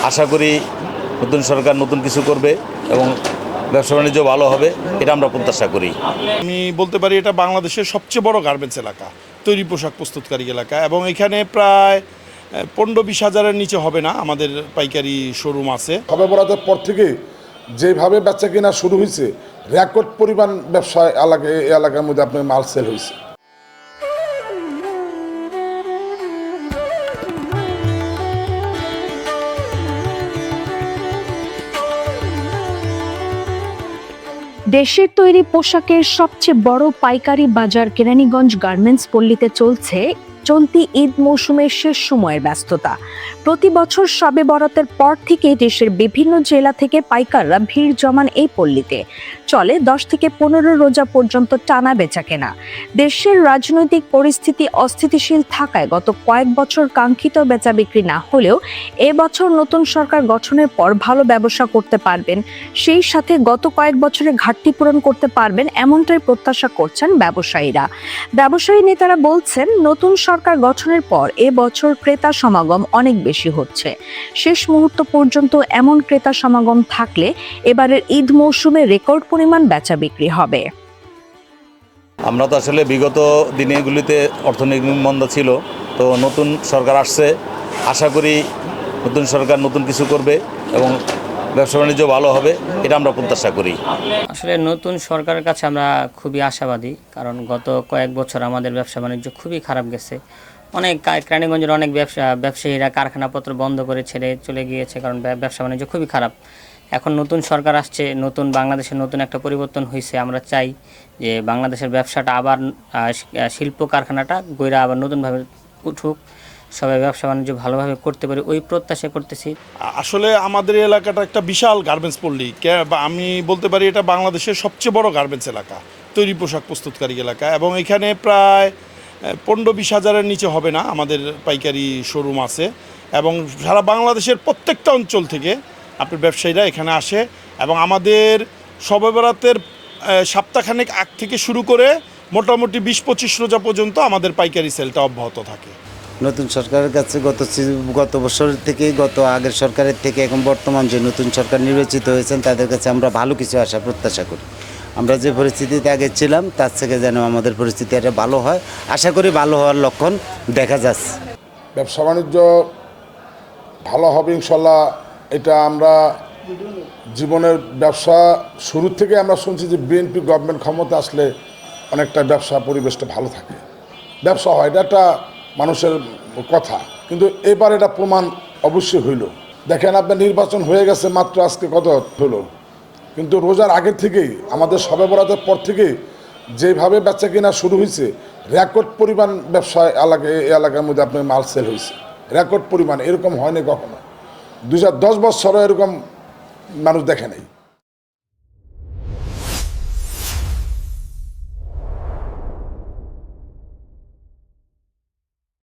আশা করি নতুন সরকার নতুন কিছু করবে এবং ব্যবসা বাণিজ্য ভালো হবে, এটা আমরা প্রত্যাশা করি। আমি বলতে পারি এটা বাংলাদেশের সবচেয়ে বড় গার্মেন্টস এলাকা, তৈরি পোশাক প্রস্তুতকারী এলাকা, এবং এখানে প্রায় 15-20 হাজারের নিচে হবে না আমাদের পাইকারি শোরুম আছে। সবে বরাতের পর থেকে যেভাবে বেচা কেনা শুরু হয়েছে, রেকর্ড পরিমাণ ব্যবসা এলাকার মধ্যে আপনার মাল সেল হয়েছে। দেশের তৈরি পোশাকের সবচেয়ে বড় পাইকারি বাজার কেরানীগঞ্জ গার্মেন্টস পল্লীতে চলতি ঈদ মৌসুমের শেষ সময়ের ব্যস্ততা। প্রতি বছর শবে বরাতের পর থেকে দেশের বিভিন্ন জেলা থেকে পাইকাররা ভিড় জমান এই পল্লীতে। চলে 10 থেকে 15 রোজা পর্যন্ত টানা বেচাকেনা। দেশের রাজনৈতিক পরিস্থিতি অস্থিতিশীল থাকায় গত কয়েক বছর কাঙ্ক্ষিত বেচা বিক্রি না হলেও এবছর নতুন সরকার গঠনের পর ভালো ব্যবসা করতে পারবেন, সেই সাথে গত কয়েক বছরে ঘাটতি পূরণ করতে পারবেন, এমনটাই প্রত্যাশা করছেন ব্যবসায়ীরা। ব্যবসায়ী নেতারা বলছেন, নতুন সরকার গঠনের পর এবছর ক্রেতা সমাগম অনেক বেশি হচ্ছে। শেষ মুহূর্ত পর্যন্ত এমন ক্রেতা সমাগম থাকলে এবারের ঈদ মৌসুমে রেকর্ড পরিমাণ বেচা বিক্রি হবে। আমরা তো আসলে বিগত দিনগুলিতে অর্থনৈতিক মন্দা ছিল, তো নতুন সরকার আসছে, আশা করি নতুন সরকার নতুন কিছু করবে এবং ব্যবসা বাণিজ্য ভালো হবে, এটা আমরা প্রত্যাশা করি। আসলে নতুন সরকারের কাছে আমরা খুবই আশাবাদী, কারণ গত কয়েক বছর আমাদের ব্যবসা বাণিজ্য খুবই খারাপ গেছে। অনেক কেরানীগঞ্জের অনেক ব্যবসায়ীরা কারখানাপত্র বন্ধ করে ছেড়ে চলে গিয়েছে, কারণ ব্যবসা বাণিজ্য খুবই খারাপ। এখন নতুন সরকার আসছে, বাংলাদেশের নতুন একটা পরিবর্তন হয়েছে। আমরা চাই যে বাংলাদেশের ব্যবসাটা আবার শিল্প কারখানাটা গইরা আবার নতুনভাবে উঠুক, সবাই ব্যবসা বাণিজ্য ভালোভাবে করতে পারে, ওই প্রত্যাশা করতেছি। আসলে আমাদের এলাকাটা একটা বিশাল গার্মেন্টস পল্লী, আমি বলতে পারি এটা বাংলাদেশের সবচেয়ে বড় গার্মেন্টস এলাকা, তৈরি পোশাক প্রস্তুতকারী এলাকা, এবং এখানে প্রায় 15-20 হাজারের নিচে হবে না আমাদের পাইকারি শোরুম আছে, এবং সারা বাংলাদেশের প্রত্যেকটা অঞ্চল থেকে আপনার ব্যবসায়ীরা এখানে আসে, এবং আমাদের শবে বরাতের সপ্তাহখানেক আগ থেকে শুরু করে মোটামুটি 20-25 রোজা পর্যন্ত আমাদের পাইকারি সেলটা অব্যাহত থাকে। নতুন সরকারের কাছে গত বছরের থেকে, আগের সরকারের থেকে এখন বর্তমান যে নতুন সরকার নির্বাচিত হয়েছেন তাদের কাছে আমরা ভালো কিছু আশা প্রত্যাশা করি। আমরা যে পরিস্থিতিতে আগে ছিলাম তার থেকে যেন আমাদের পরিস্থিতি একটা ভালো হয়, আশা করি ভালো হওয়ার লক্ষণ দেখা যাচ্ছে। ব্যবসা বাণিজ্য ভালো হবে ইনশাল্লাহ, এটা আমরা জীবনের ব্যবসা শুরু থেকে আমরা শুনছি যে বিএনপি গভর্নমেন্ট ক্ষমতা আসলে অনেকটা ব্যবসা পরিবেশটা ভালো থাকে, ব্যবসা হয়, এটা একটা মানুষের কথা। কিন্তু এবার এটা প্রমাণ অবশ্যই হইল। দেখেন আপনার নির্বাচন হয়ে গেছে মাত্র আজকে কত হলো, কিন্তু রোজার আগে থেকেই আমাদের শবে বরাতের পর থেকে যেভাবে বেচা কেনা শুরু হয়েছে, রেকর্ড পরিমাণ ব্যবসা এলাকার মধ্যে আপনার মাল সেল হয়েছে, রেকর্ড পরিমাণ, এরকম হয়নি কখনো। 2010 বছরও এরকম মানুষ দেখে নাই।